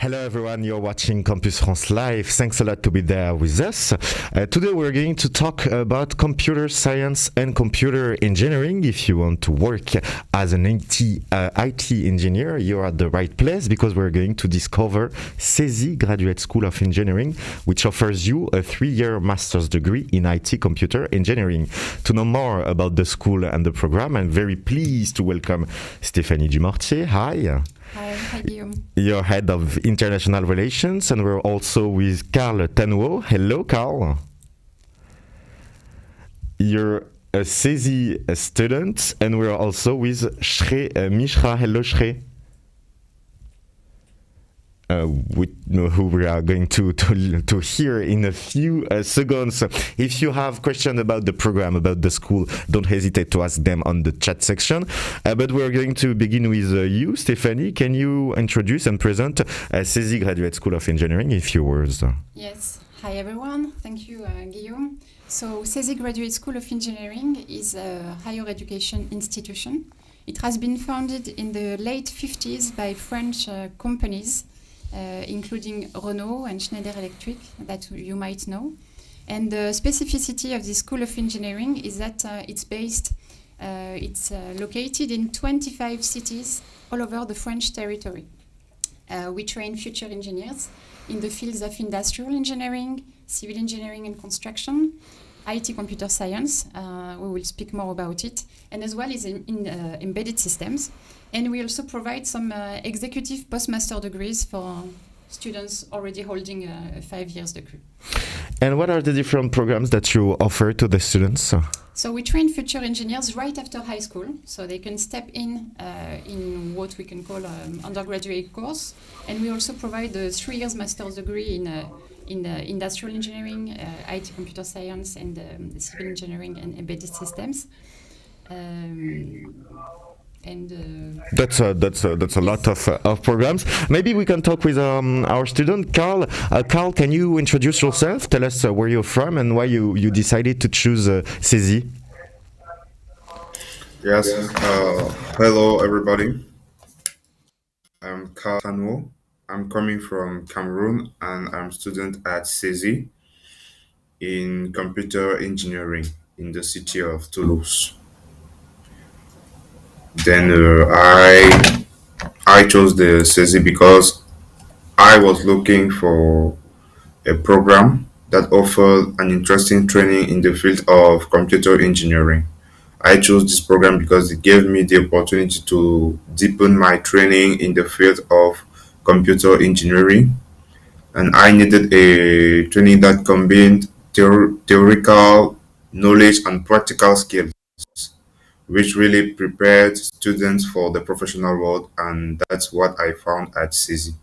Hello everyone, you're watching Campus France Live. Thanks a lot to be there with us. Today we're going to talk about computer science and computer engineering. If you want to work as an IT engineer, you're at the right place because we're going to discover CESI Graduate School of Engineering, which offers you a 3-year master's degree in IT computer engineering. To know more about the school and the program, I'm very pleased to welcome Stéphanie Dumortier. Hi. Hi, Guillaume. You're head of international relations, and we're also with Carl Tanwo. Hello, Carl. You're a CESI student, and we're also with Shrey, Mishra. Hello, Shrey. who we are going to hear in a few seconds. If you have questions about the program, about the school, don't hesitate to ask them on the chat section. But we're going to begin with you, Stephanie. Can you introduce and present CESI Graduate School of Engineering in a few words? Yes. Hi, everyone. Thank you, Guillaume. So, CESI Graduate School of Engineering is a higher education institution. It has been founded in the late 50s by French companies, including Renault and Schneider Electric, that you might know. And the specificity of the School of Engineering is that it's located in 25 cities all over the French territory. We train future engineers in the fields of industrial engineering, civil engineering and construction, IT computer science, we will speak more about it, and as well as in embedded systems. And we also provide some executive postmaster degrees for students already holding a 5 years degree. And what are the different programs that you offer to the students? So we train future engineers right after high school, so they can step in what we can call undergraduate course. And we also provide a 3 years master's degree in industrial engineering, IT computer science, and civil engineering and embedded systems. That's a lot of programs. Maybe we can talk with our student, Carl. Carl, can you introduce yourself? Tell us where you're from and why you decided to choose CESI. Yes. Hello, everybody. I'm Carl. I'm coming from Cameroon, and I'm a student at CESI in computer engineering in the city of Toulouse. Then I chose the CESI because I was looking for a program that offered an interesting training in the field of computer engineering. I chose this program because it gave me the opportunity to deepen my training in the field of computer engineering, and I needed a training that combined theoretical knowledge and practical skills, which really prepared students for the professional world, and that's what I found at CESI.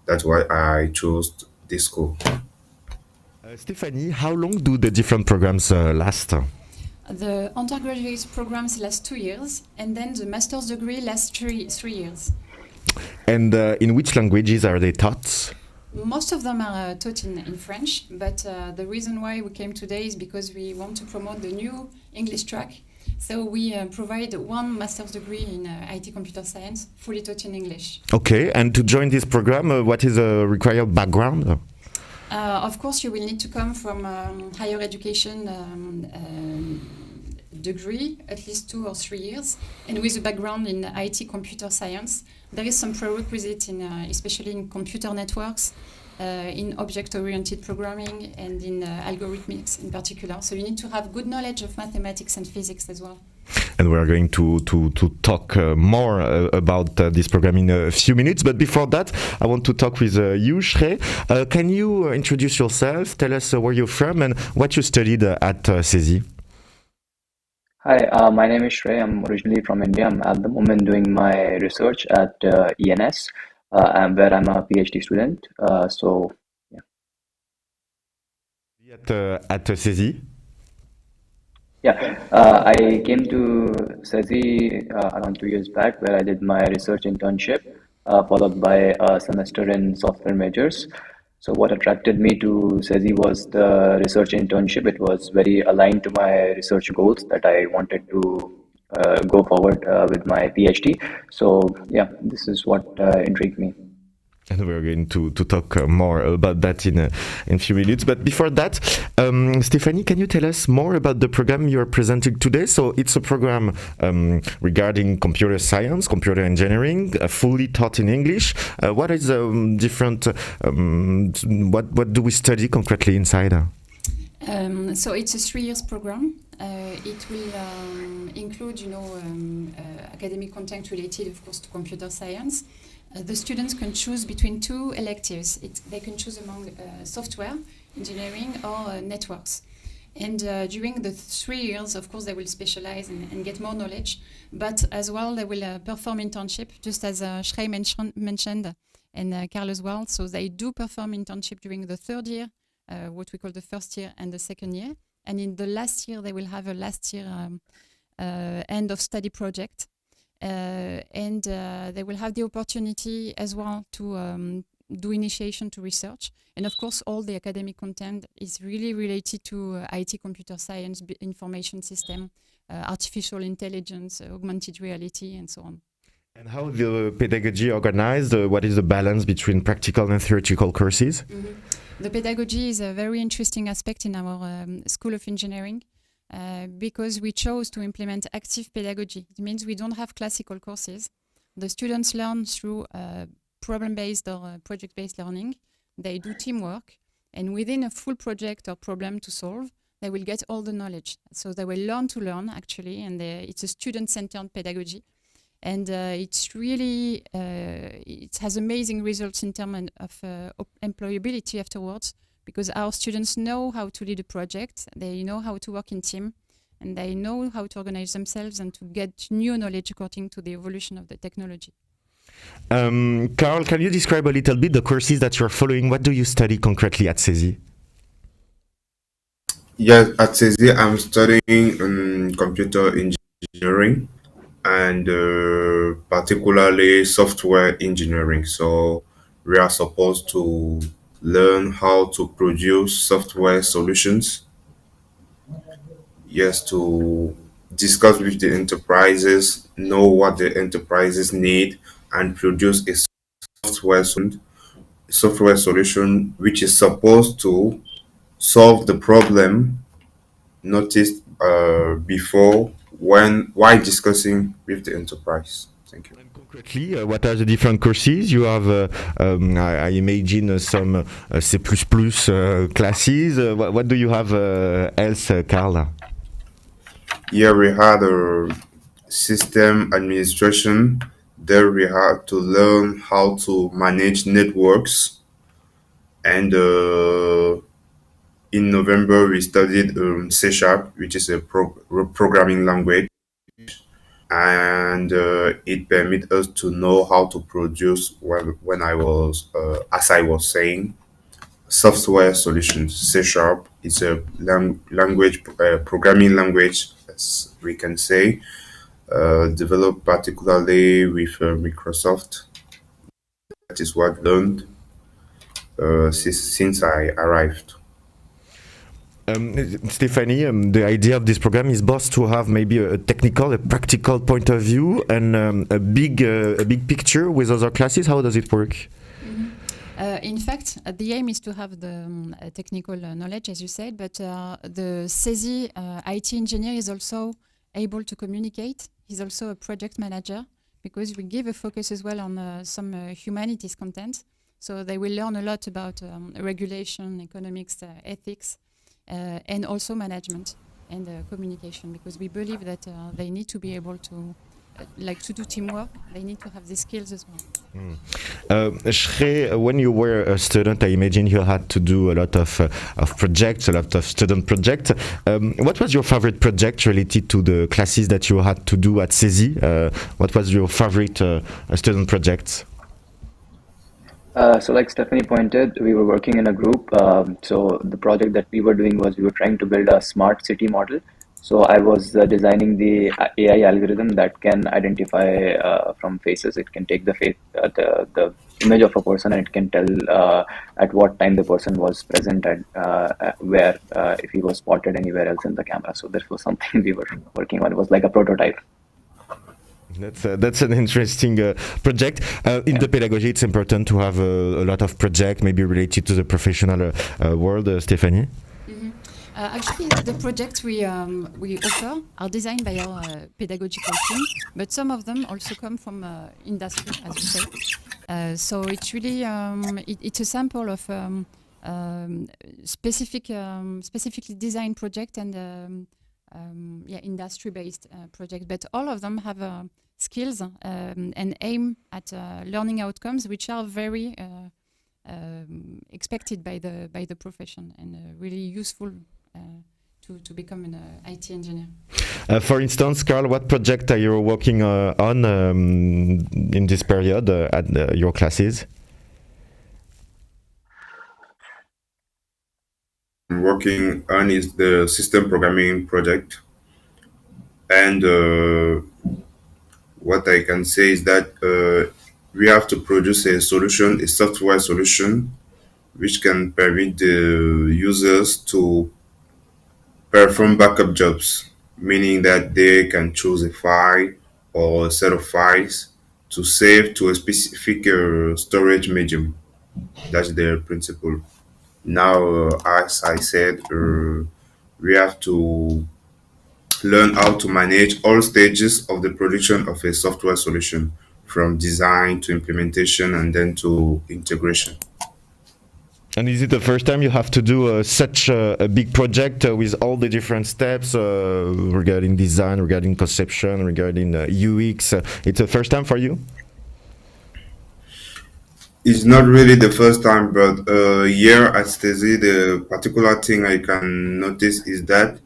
That's why I chose this school. Stephanie, how long do the different programs last? The undergraduate programs last 2 years, and then the master's degree lasts three years. And in which languages are they taught? Most of them are taught in French, but the reason why we came today is because we want to promote the new English track. So we provide one master's degree in IT computer science, fully taught in English. Okay, and to join this program, what is a required background? Of course, you will need to come from higher education degree, at least 2 or 3 years, and with a background in IT computer science. There is some prerequisite in, especially in computer networks, in object-oriented programming, and in algorithmics in particular. So you need to have good knowledge of mathematics and physics as well. And we're going to talk more about this program in a few minutes. But before that, I want to talk with you, Shrey. Can you introduce yourself, tell us where you're from and what you studied at CESI? Hi, my name is Shrey. I'm originally from India. I'm at the moment doing my research at ENS, where I'm a PhD student. At CESI? Yeah, I came to CESI around 2 years back, where I did my research internship, followed by a semester in software majors. So what attracted me to CESI was the research internship. It was very aligned to my research goals that I wanted to go forward with my PhD. So yeah, this is what intrigued me. And we're going to talk more about that in a few minutes. But before that, Stephanie, can you tell us more about the program you're presenting today? So it's a program regarding computer science, computer engineering, fully taught in English. What is different? What do we study concretely inside? So it's a 3 years program. It will include, academic content related, of course, to computer science. The students can choose between 2 electives. They can choose among software, engineering, or networks. And during the 3 years, of course, they will specialize and get more knowledge. But as well, they will perform internship, just as Shrey mentioned. and Carl as well. So they do perform internship during the third year, what we call the first year and the second year. And in the last year, they will have a last year end of study project. And they will have the opportunity as well to do initiation to research. And of course, all the academic content is really related to IT, computer science, information system, artificial intelligence, augmented reality, and so on. And how the pedagogy organized? What is the balance between practical and theoretical courses? Mm-hmm. The pedagogy is a very interesting aspect in our School of Engineering because we chose to implement active pedagogy. It means we don't have classical courses. The students learn through problem-based or project-based learning. They do teamwork, and within a full project or problem to solve, they will get all the knowledge. So they will learn to learn, actually, and it's a student-centered pedagogy. And it's really, it has amazing results in terms of employability afterwards, because our students know how to lead a project, they know how to work in team, and they know how to organize themselves and to get new knowledge according to the evolution of the technology. Carl, can you describe a little bit the courses that you're following? What do you study concretely at CESI? Yes, at CESI, I'm studying computer engineering and particularly software engineering. So we are supposed to learn how to produce software solutions. Yes, to discuss with the enterprises, know what the enterprises need, and produce a software solution which is supposed to solve the problem noticed before while discussing with the enterprise. Thank you. And concretely, what are the different courses? You have, I imagine, some C++ classes. What do you have else, Carl? Here we had a system administration. There we had to learn how to manage networks. And in November, we studied C#, which is a programming language. And it permits us to know how to produce, when I was, as I was saying, software solutions. C# is a language, programming language, as we can say, developed particularly with Microsoft. That is what I learned since I arrived. Stephanie, the idea of this program is both to have maybe a technical, a practical point of view, and a big picture with other classes. How does it work? In fact, the aim is to have the technical knowledge, as you said, but the CESI IT engineer is also able to communicate. He's also a project manager, because we give a focus as well on some humanities content. So they will learn a lot about regulation, economics, ethics, and also management and communication, because we believe that they need to be able to to do teamwork. They need to have these skills as well. Shrey, when you were a student, I imagine you had to do a lot of projects, a lot of student projects. What was your favorite project related to the classes that you had to do at CESI? What was your favorite student project? So like Stephanie pointed, we were working in a group. So the project that we were doing was we were trying to build a smart city model. So I was designing the AI algorithm that can identify from faces. It can take the image of a person, and it can tell at what time the person was present and where, if he was spotted anywhere else in the camera. So this was something we were working on. It was like a prototype. That's an interesting project. In the pedagogy, it's important to have a lot of projects, maybe related to the professional world. Stephanie? Actually, the projects we offer are designed by our pedagogical team, but some of them also come from industry, as you say. So it's really it's a sample of specifically designed project and industry-based project. But all of them have skills and aim at learning outcomes, which are very expected by the profession and really useful to become an IT engineer. For instance, Carl, what project are you working on in this period at your classes? I'm working on is the system programming project. And what I can say is that we have to produce a solution, a software solution, which can permit the users to perform backup jobs, meaning that they can choose a file or a set of files to save to a specific storage medium. That's the principle. Now, as I said, we have to learn how to manage all stages of the production of a software solution, from design to implementation and then to integration. And is it the first time you have to do such a big project with all the different steps regarding design, regarding conception, regarding UX? It's the first time for you? It's not really the first time, but here at CESI, the particular thing I can notice is that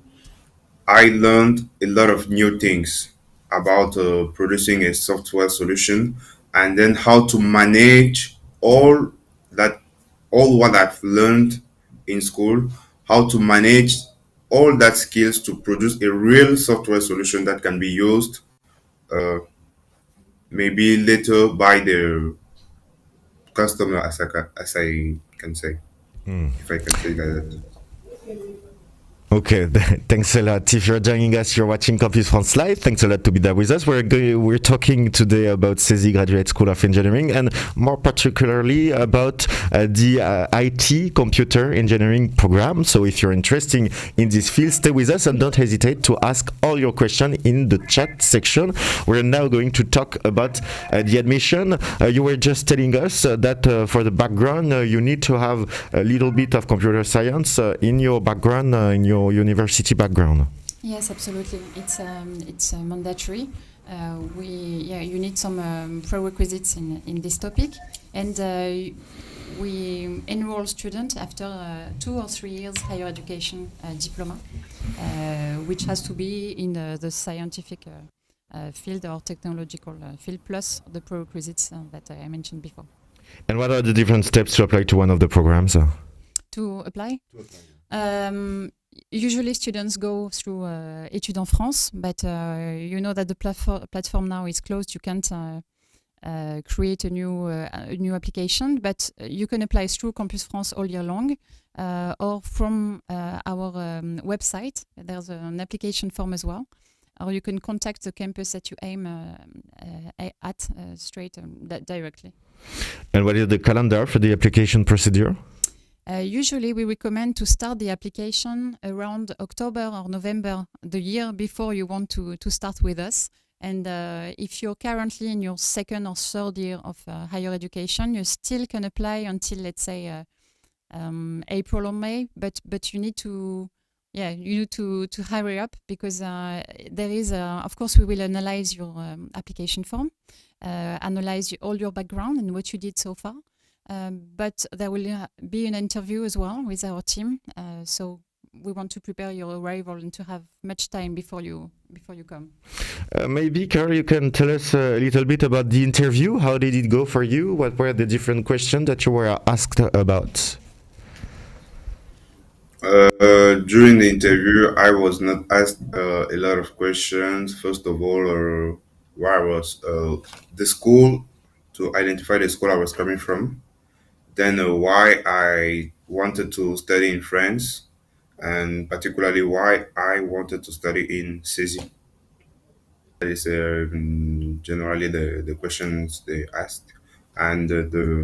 I learned a lot of new things about producing a software solution, and then how to manage that, all what I've learned in school, how to manage all that skills to produce a real software solution that can be used maybe later by the customer, as I can say, if I can say like that. Okay, thanks a lot. If you're joining us, you're watching Campus France Live. Thanks a lot to be there with us. We're talking today about CESI Graduate School of Engineering, and more particularly about the IT Computer Engineering program. So if you're interested in this field, stay with us and don't hesitate to ask all your questions in the chat section. We're now going to talk about the admission. You were just telling us that for the background, you need to have a little bit of computer science in your background, in your university background. Yes, absolutely. It's mandatory. You need some prerequisites in this topic, and we enroll students after 2 or 3 years higher education diploma, which has to be in the scientific field or technological field, plus the prerequisites that I mentioned before. And what are the different steps to apply to one of the programs? To apply? Usually students go through Études en France, but you know that the platform now is closed. You can't create a new application, but you can apply through Campus France all year long, or from our website. There's an application form as well, or you can contact the campus that you aim at straight directly. And what is the calendar for the application procedure? Usually we recommend to start the application around October or November, the year before you want to start with us. And if you're currently in your second or third year of higher education, you still can apply until, let's say, April or May, but you need to hurry up, because there is, of course, we will analyze your application form, analyze all your background and what you did so far. But there will be an interview as well with our team. So we want to prepare your arrival and to have much time before you come. Maybe, Carl, you can tell us a little bit about the interview. How did it go for you? What were the different questions that you were asked about? During the interview, I was not asked a lot of questions. First of all, where I was, the school, to identify the school I was coming from. Then why I wanted to study in France, and particularly why I wanted to study in CESI. That is generally the questions they asked. And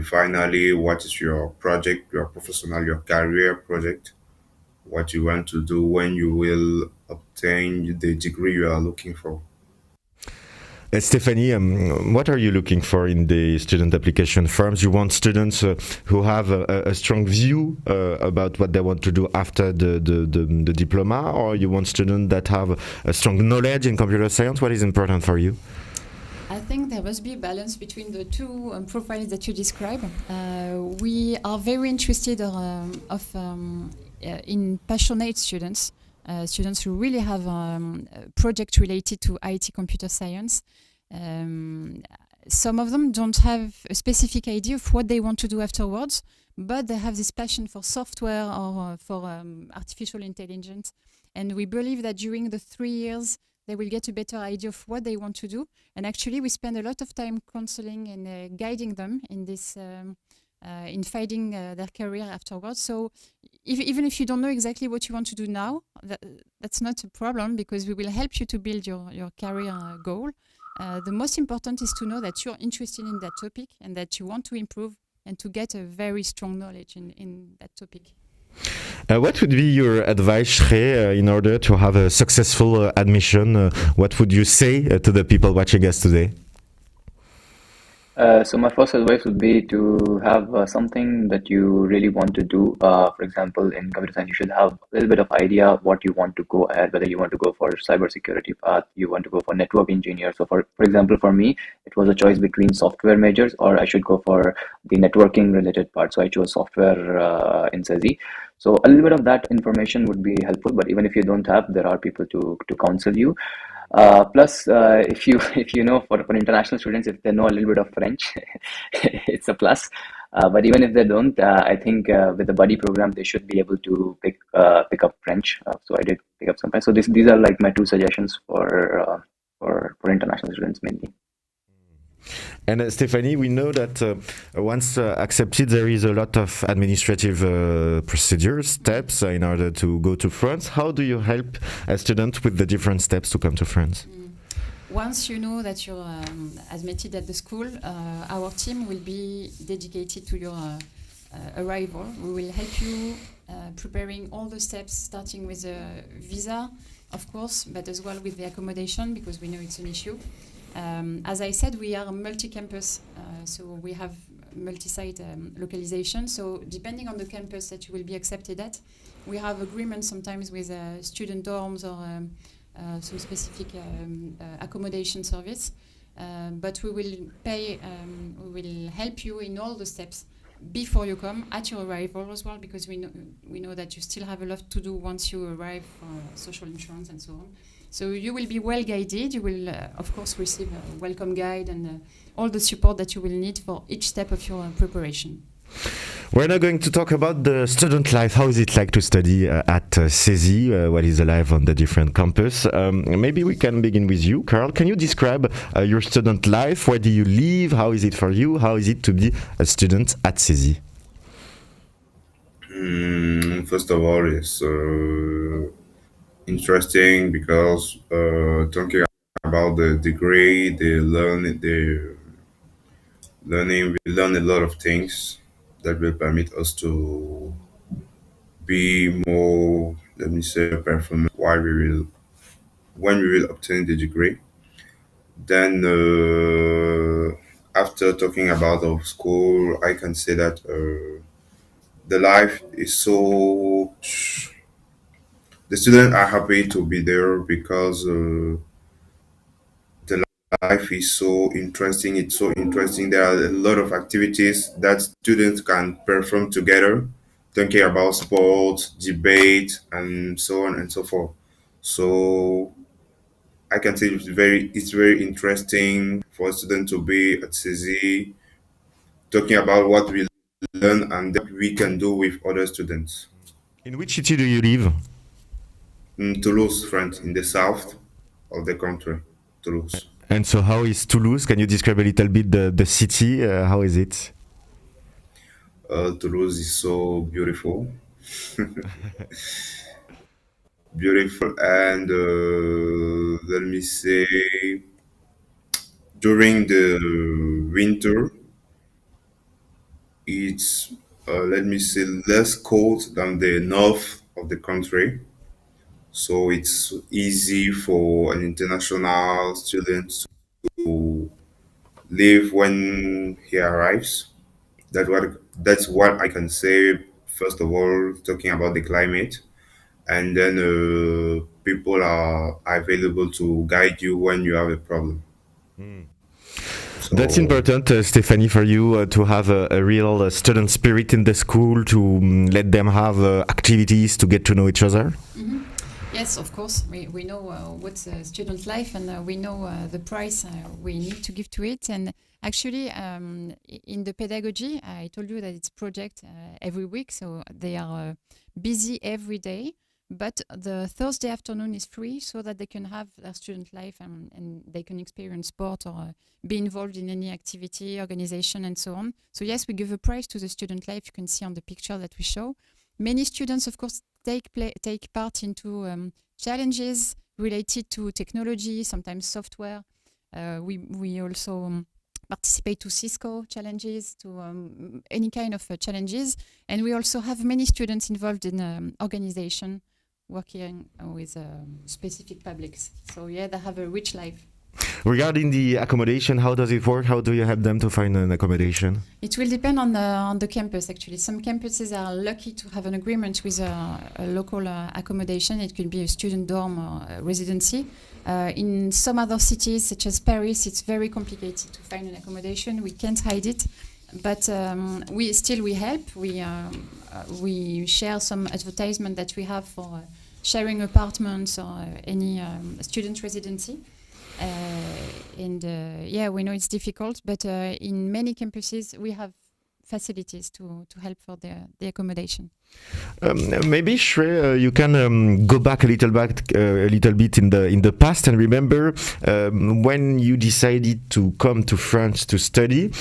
finally, what is your project, your professional, your career project, what you want to do when you will obtain the degree you are looking for. Stephanie, what are you looking for in the student application forms? You want students who have a strong view about what they want to do after the diploma, or you want students that have a strong knowledge in computer science? What is important for you? I think there must be a balance between the two profiles that you describe. We are very interested in passionate students. Students who really have project related to IT computer science. Some of them don't have a specific idea of what they want to do afterwards, but they have this passion for software or for artificial intelligence. And we believe that during the 3 years, they will get a better idea of what they want to do. And actually, we spend a lot of time counseling and guiding them in this, in finding their career afterwards. So even if you don't know exactly what you want to do now, that's not a problem, because we will help you to build your career goal. The most important is to know that you're interested in that topic and that you want to improve and to get a very strong knowledge in that topic. What would be your advice, Shrey, in order to have a successful admission? What would you say to the people watching us today? So my first advice would be to have something that you really want to do. For example, in computer science, you should have a little bit of idea of what you want to go ahead, whether you want to go for cybersecurity path, you want to go for network engineer. So for example, for me, it was a choice between software majors or I should go for the networking related part. So I chose software in CESI. So a little bit of that information would be helpful, but even if you don't have, there are people to counsel you. Plus, if you know, for international students, if they know a little bit of French, it's a plus. But even if they don't, I think with the buddy program, they should be able to pick up French. So I did pick up some French. So these are like my two suggestions for international students mainly. And Stephanie, we know that once accepted, there is a lot of administrative procedures, steps in order to go to France. How do you help a student with the different steps to come to France? Once you know that you're admitted at the school, our team will be dedicated to your arrival. We will help you preparing all the steps, starting with the visa, of course, but as well with the accommodation, because we know it's an issue. As I said, we are multi-campus, so we have multi-site localization. So depending on the campus that you will be accepted at, we have agreements sometimes with student dorms or some specific accommodation service. But we will we will help you in all the steps before you come, at your arrival as well, because we know that you still have a lot to do once you arrive for social insurance and so on. So you will be well guided. You will, of course, receive a welcome guide and all the support that you will need for each step of your preparation. We're now going to talk about the student life. How is it like to study at CESI? What is the life on the different campus? Maybe we can begin with you, Carl. Can you describe your student life? Where do you live? How is it for you? How is it to be a student at CESI? First of all, it's interesting because talking about the degree, we learn a lot of things that will permit us to be more, let me say, performant when we will obtain the degree. Then after talking about our school, I can say that the life is so. The students are happy to be there because the life is so interesting. It's so interesting. There are a lot of activities that students can perform together, thinking about sports, debate, and so on and so forth. So I can say it's very interesting for a student to be at CZ, talking about what we learn and that we can do with other students. In which city do you live? In Toulouse, France, in the south of the country, Toulouse. And so how is Toulouse? Can you describe a little bit the city? How is it? Toulouse is so beautiful. Beautiful, and let me say, during the winter, it's, let me say, less cold than the north of the country. So it's easy for an international student to live when he arrives. That's what I can say. First of all, talking about the climate, and then people are available to guide you when you have a problem. So That's important, Stephanie, for you to have a real student spirit in the school, to let them have activities to get to know each other. Mm-hmm. Yes, of course. We know what's a student life, and we know the price we need to give to it. And actually, in the pedagogy, I told you that it's project every week, so they are busy every day. But the Thursday afternoon is free, so that they can have their student life and they can experience sport or be involved in any activity, organization, and so on. So yes, we give a prize to the student life. You can see on the picture that we show. Many students, of course, take part into challenges related to technology, sometimes software. We also participate to Cisco challenges, to any kind of challenges. And we also have many students involved in organization, working with specific publics. So yeah, they have a rich life. Regarding the accommodation, how does it work? How do you help them to find an accommodation? It will depend on the campus, actually. Some campuses are lucky to have an agreement with a local accommodation. It could be a student dorm or a residency. In some other cities, such as Paris, it's very complicated to find an accommodation. We can't hide it. But we help. We share some advertisement that we have for sharing apartments or any student residency. We know it's difficult, but in many campuses we have facilities to help for the accommodation. Maybe Shrey, you can go back a little bit in the past and remember when you decided to come to France to study.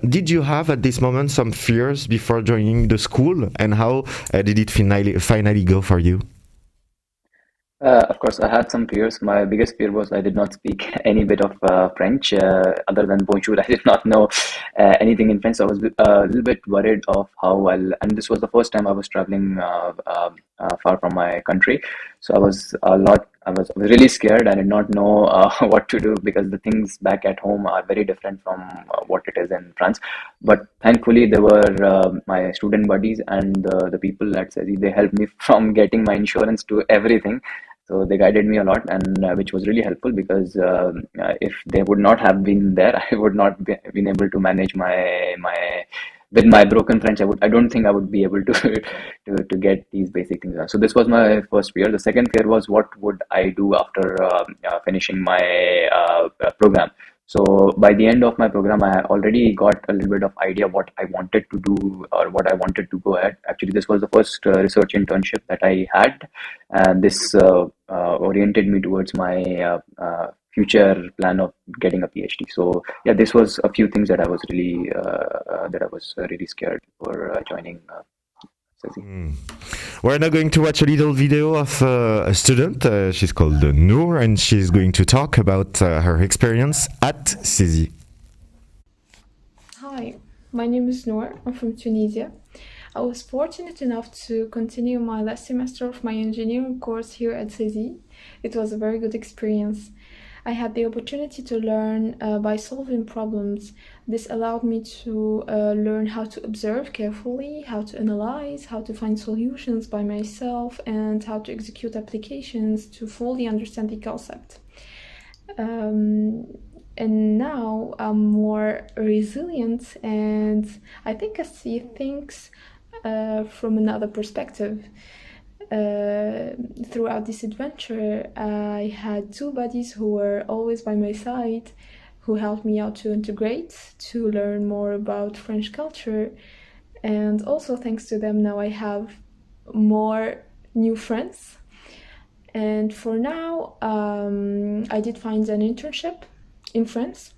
Did you have at this moment some fears before joining the school, and how did it finally go for you? Of course, I had some fears. My biggest fear was I did not speak any bit of French. Other than bonjour, I did not know anything in French. So I was a little bit worried of how well, and this was the first time I was traveling far from my country. So I was really scared. I did not know what to do, because the things back at home are very different from what it is in France. But thankfully, there were my student buddies and the people at CESI. They helped me from getting my insurance to everything. So they guided me a lot, and which was really helpful, because if they would not have been there, I would not been able to manage with my broken French. I don't think I would be able to to get these basic things done. So this was my first fear. The second fear was, what would I do after finishing my program? So by the end of my program, I already got a little bit of idea what I wanted to do or what I wanted to go ahead. Actually, this was the first research internship that I had, and this oriented me towards my future plan of getting a PhD. So yeah, this was a few things that I was really scared for joining CESI. We're now going to watch a little video of a student. She's called Noor, and she's going to talk about her experience at CESI. Hi, my name is Noor. I'm from Tunisia. I was fortunate enough to continue my last semester of my engineering course here at CESI. It was a very good experience. I had the opportunity to learn by solving problems. This allowed me to learn how to observe carefully, how to analyze, how to find solutions by myself, and how to execute applications to fully understand the concept. And now I'm more resilient, and I think I see things from another perspective. Throughout this adventure, I had two buddies who were always by my side, who helped me out to integrate, to learn more about French culture, and also thanks to them now I have more new friends. And for now, I did find an internship in France,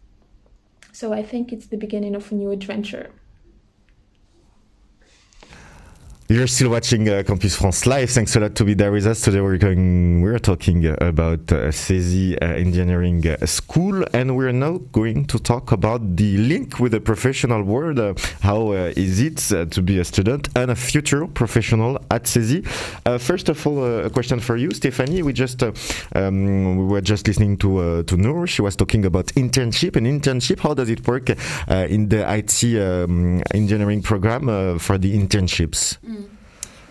so I think it's the beginning of a new adventure. You're still watching Campus France Live. Thanks a lot to be there with us. Today we're talking about CESI Engineering School, and we're now going to talk about the link with the professional world. How is it to be a student and a future professional at CESI? First of all, a question for you, Stephanie. We were just listening to Noor. She was talking about internship. And internship, how does it work in the IT engineering program for the internships?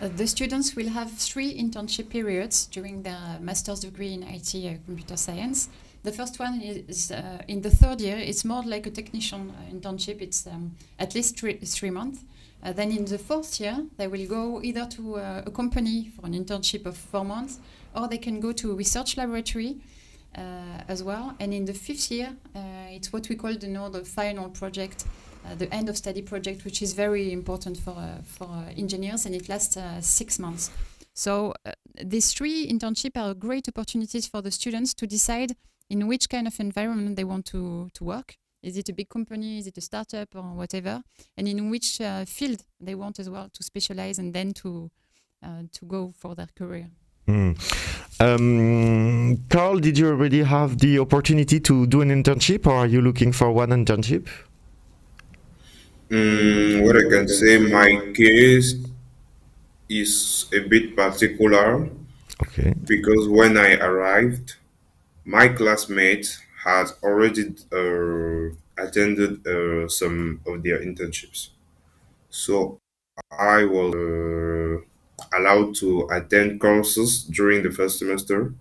The students will have 3 internship periods during their master's degree in IT computer science. The first one is in the third year. It's more like a technician internship. It's at least 3 months. Then in the fourth year, they will go either to a company for an internship of 4 months, or they can go to a research laboratory as well. And in the fifth year, it's what we call the final project, the end of study project, which is very important for engineers, and it lasts 6 months. So these 3 internships are great opportunities for the students to decide in which kind of environment they want to work. Is it a big company? Is it a startup or whatever? And in which field they want as well to specialize and then to go for their career. Carl, did you already have the opportunity to do an internship, or are you looking for one internship? What I can say, my case is a bit particular Okay. because when I arrived, my classmates had already attended some of their internships. So I was allowed to attend courses during the first semester.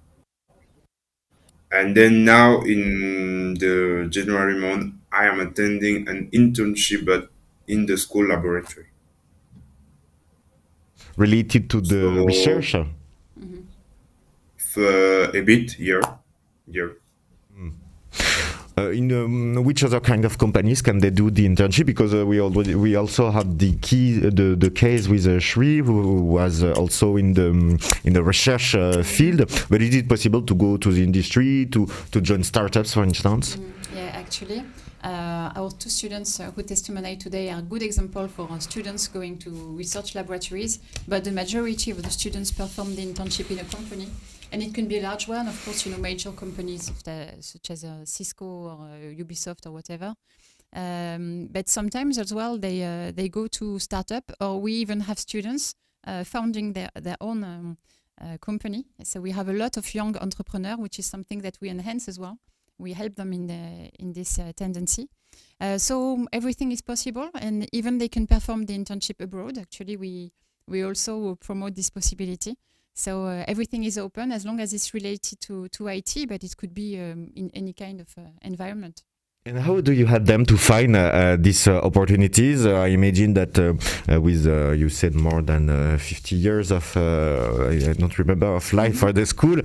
And then now in the January month, I am attending an internship but in the school laboratory. Related to the So research? for a bit, yeah. In which other kind of companies can they do the internship? Because we also had the case with Shrey, who was also in the research field. But is it possible to go to the industry to join startups, for instance? Yeah, actually, our 2 students who testimony today are a good example for students going to research laboratories. But the majority of the students perform the internship in a company. And it can be a large one, of course, major companies such as Cisco or Ubisoft or whatever. But sometimes as well, they go to startup, or we even have students founding their own company. So we have a lot of young entrepreneurs, which is something that we enhance as well. We help them in this tendency. So everything is possible, and even they can perform the internship abroad. Actually, we also promote this possibility. So everything is open as long as it's related to IT, but it could be in any kind of environment. And how do you help them to find these opportunities? I imagine that with, you said, more than 50 years of, I don't remember, of life for the school,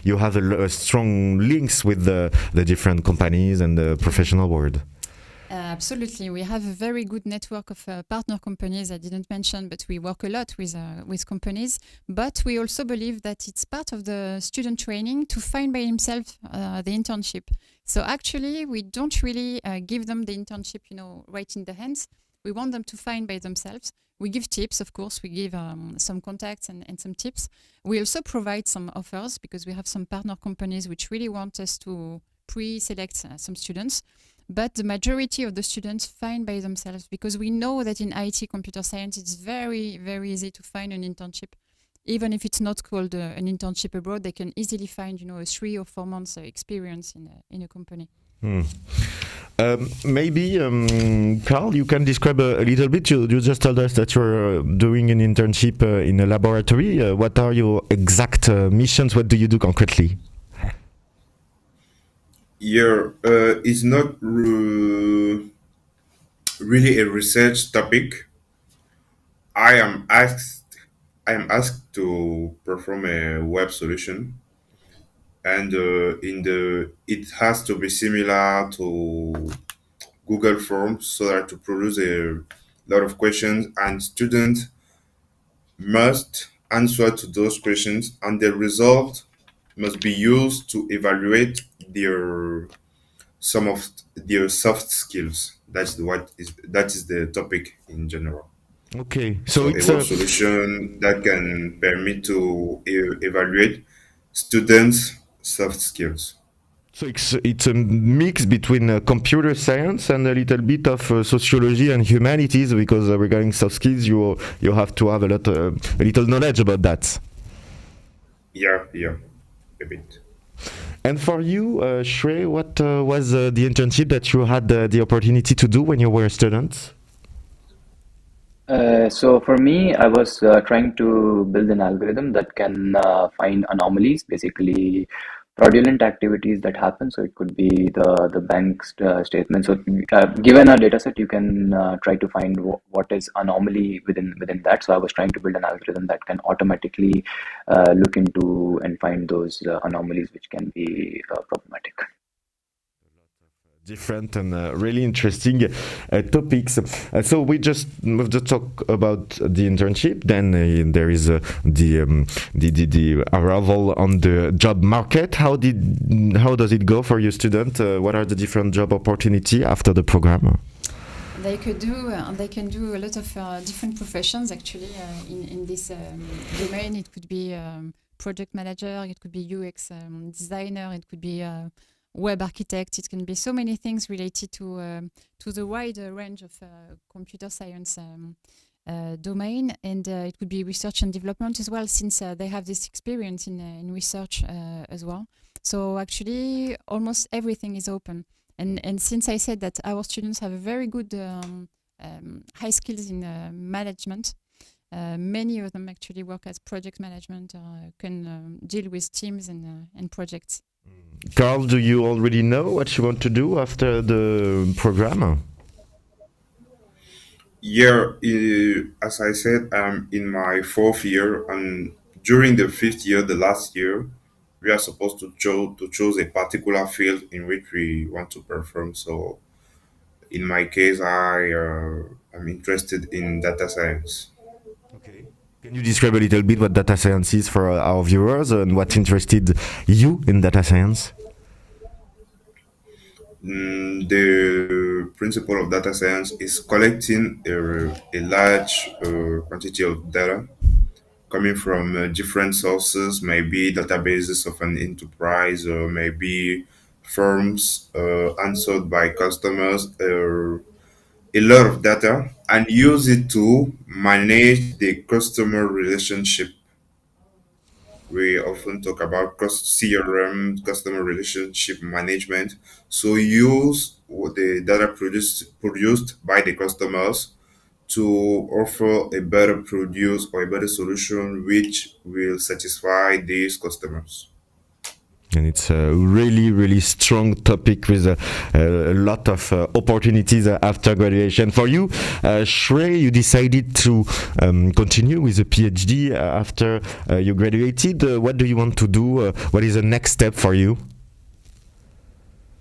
you have a strong links with the different companies and the professional world. Absolutely. We have a very good network of partner companies I didn't mention, but we work a lot with companies. But we also believe that it's part of the student training to find by himself the internship. So actually, we don't really give them the internship, right in the hands. We want them to find by themselves. We give tips, of course. We give some contacts and some tips. We also provide some offers because we have some partner companies which really want us to pre-select some students. But the majority of the students find by themselves because we know that in IT computer science, it's very, very easy to find an internship. Even if it's not called an internship abroad, they can easily find, a 3 or 4 months experience in a company. Maybe, Carl, you can describe a little bit. You just told us that you're doing an internship in a laboratory. What are your exact missions? What do you do concretely? Yeah, it's not really a research topic. I am asked to perform a web solution, and it has to be similar to Google Forms, so that to produce a lot of questions, and students must answer to those questions, and the result must be used to evaluate some of their soft skills. That is the topic in general. Okay, So so a it's web solution that can permit to evaluate students' soft skills. it's a mix between computer science and a little bit of sociology and humanities, because regarding soft skills, you have to have a little knowledge about that. Yeah, a bit. And for you, Shrey, what was the internship that you had the opportunity to do when you were a student? So for me, I was trying to build an algorithm that can find anomalies, basically fraudulent activities that happen. So it could be the bank's statement. So given a data set, you can try to find what is anomaly within that. So I was trying to build an algorithm that can automatically look into and find those anomalies which can be problematic. Different and really interesting topics. So we've just talked about the internship. Then there is the arrival on the job market. How does it go for you student? What are the different job opportunity after the program? They can do a lot of different professions actually in this domain. It could be project manager, it could be UX designer, it could be web architect. It can be so many things related to the wide range of computer science domain, and it could be research and development as well, since they have this experience in research as well. So actually, almost everything is open. And since I said that our students have a very good high skills in management, many of them actually work as project management or can deal with teams and projects. Carl, do you already know what you want to do after the program? Yeah, as I said, I'm in my fourth year, and during the fifth year, the last year, we are supposed to choose a particular field in which we want to perform. So, in my case, I am interested in data science. Okay. Can you describe a little bit what data science is for our viewers and what interested you in data science? The principle of data science is collecting a large quantity of data coming from different sources, maybe databases of an enterprise, or maybe firms answered by customers, a lot of data, and use it to manage the customer relationship. We often talk about CRM, customer relationship management. So use the data produced by the customers to offer a better produce or a better solution which will satisfy these customers. And it's a really, really strong topic with a lot of opportunities after graduation. For you, Shrey, you decided to continue with a PhD after you graduated. What do you want to do? What is the next step for you?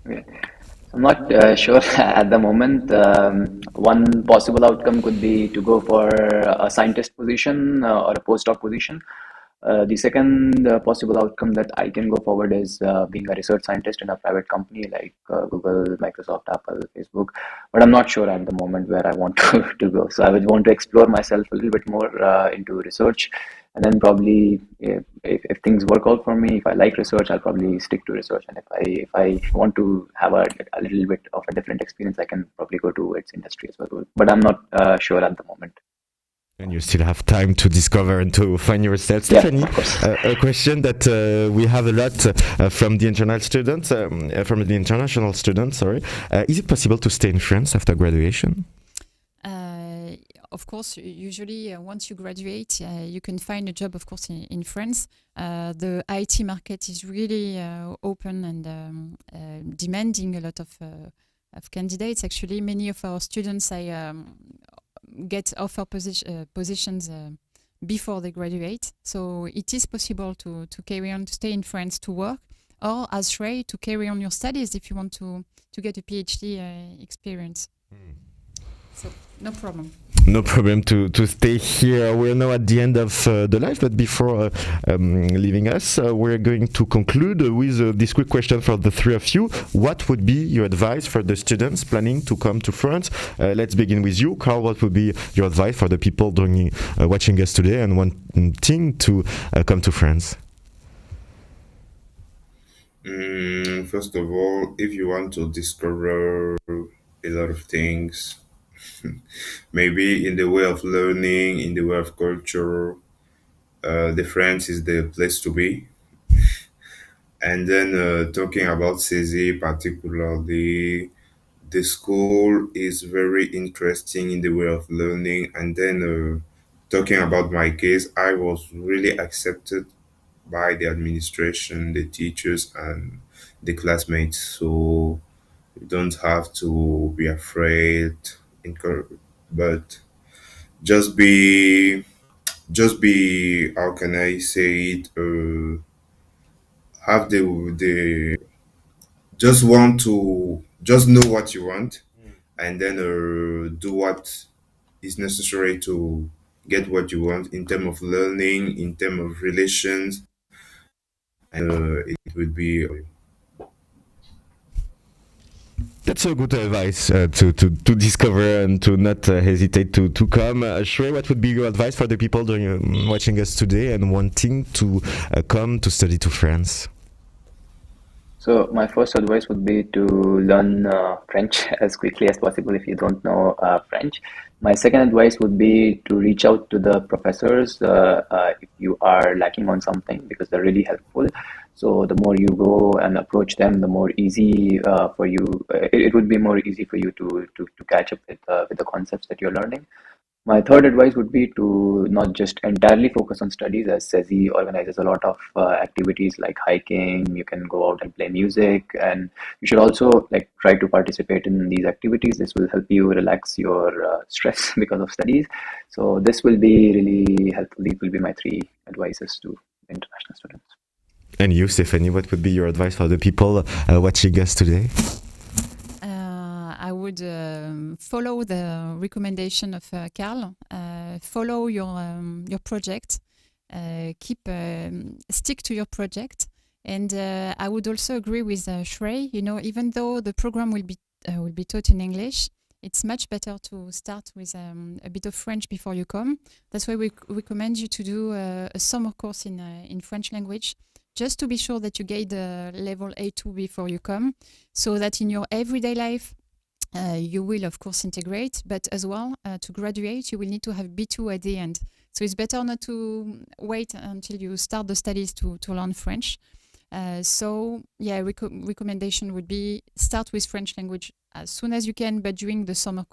Okay. I'm not sure at the moment. One possible outcome could be to go for a scientist position or a postdoc position. The second possible outcome that I can go forward is being a research scientist in a private company like Google, Microsoft, Apple, Facebook. But I'm not sure at the moment where I want to go. So I would want to explore myself a little bit more into research. And then probably if things work out for me, if I like research, I'll probably stick to research. And if I want to have a little bit of a different experience, I can probably go to its industry as well. But I'm not sure at the moment. And you still have time to discover and to find yourself. Yeah, Stephanie, of course. a question that we have a lot from the international students. Sorry, is it possible to stay in France after graduation? Of course, usually once you graduate, you can find a job, of course, in France. The IT market is really open and demanding a lot of candidates. Actually, many of our students get offer positions before they graduate. So it is possible to carry on, to stay in France to work, or as Shrey, to carry on your studies if you want to get a PhD experience. So no problem. No problem to stay here. We're now at the end of the live, but before leaving us, we're going to conclude with this quick question for the three of you. What would be your advice for the students planning to come to France? Let's begin with you, Carl. What would be your advice for the people watching us today and wanting to come to France? First of all, if you want to discover a lot of things, maybe in the way of learning, in the way of culture, the France is the place to be. And then talking about CESI particularly, the school is very interesting in the way of learning. And then talking about my case, I was really accepted by the administration, the teachers, and the classmates. So you don't have to be afraid, but just be, just be. How can I say it? Have the just want to just know what you want, and then do what is necessary to get what you want in terms of learning, in terms of relations, and it would be That's a good advice to discover and to not hesitate to come. Shrey, what would be your advice for the people watching us today and wanting to come to study to France? So my first advice would be to learn French as quickly as possible if you don't know French. My second advice would be to reach out to the professors if you are lacking on something, because they're really helpful. So the more you go and approach them, the more easy for you. It would be more easy for you to catch up with the concepts that you're learning. My third advice would be to not just entirely focus on studies, as CESI organizes a lot of activities like hiking. You can go out and play music, and you should also like try to participate in these activities. This will help you relax your stress because of studies. So this will be really helpful. These will be my three advices to international students. And you, Stephanie, what would be your advice for the people watching us today? I would follow the recommendation of Carl. Follow your project. Stick to your project. And I would also agree with Shrey. You know, even though the program will be taught in English, it's much better to start with a bit of French before you come. That's why we recommend you to do a summer course in French language, just to be sure that you get the level A2 before you come, so that in your everyday life, you will, of course, integrate, but as well, to graduate, you will need to have B2 at the end. So it's better not to wait until you start the studies to learn French. Recommendation would be start with French language as soon as you can, but during the summer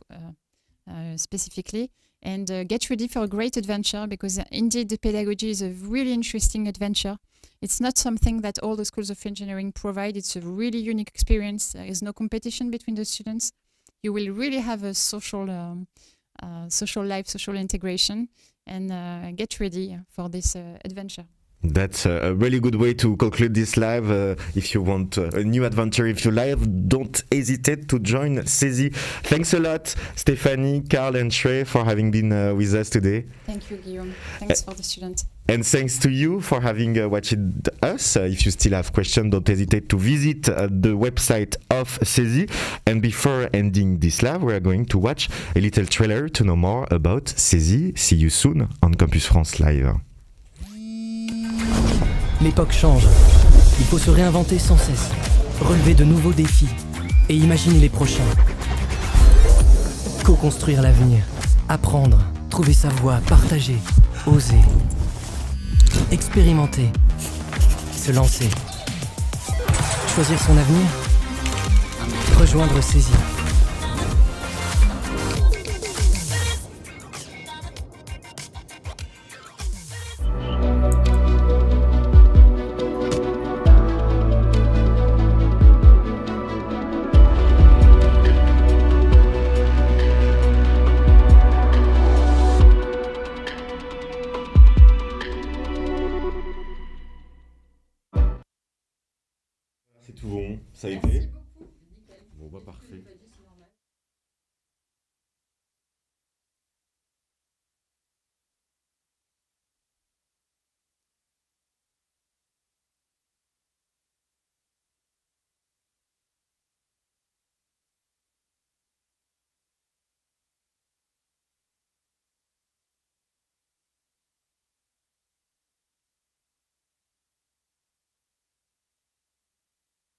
specifically, and get ready for a great adventure, because indeed the pedagogy is a really interesting adventure. It's not something that all the schools of engineering provide. It's a really unique experience. There is no competition between the students. You will really have a social life, social integration, and get ready for this adventure. That's a really good way to conclude this live. If you want a new adventure, if you live, don't hesitate to join CESI. Thanks a lot, Stephanie, Carl, and Shrey, for having been with us today. Thank you, Guillaume. Thanks for the students. And thanks to you for having watched us. If you still have questions, don't hesitate to visit the website of CESI. And before ending this live, we are going to watch a little trailer to know more about CESI. See you soon on Campus France Live. L'époque change. Il faut se réinventer sans cesse, relever de nouveaux défis et imaginer les prochains. Co-construire l'avenir, apprendre, trouver sa voie, partager, oser, expérimenter, se lancer. Choisir son avenir, rejoindre CESI.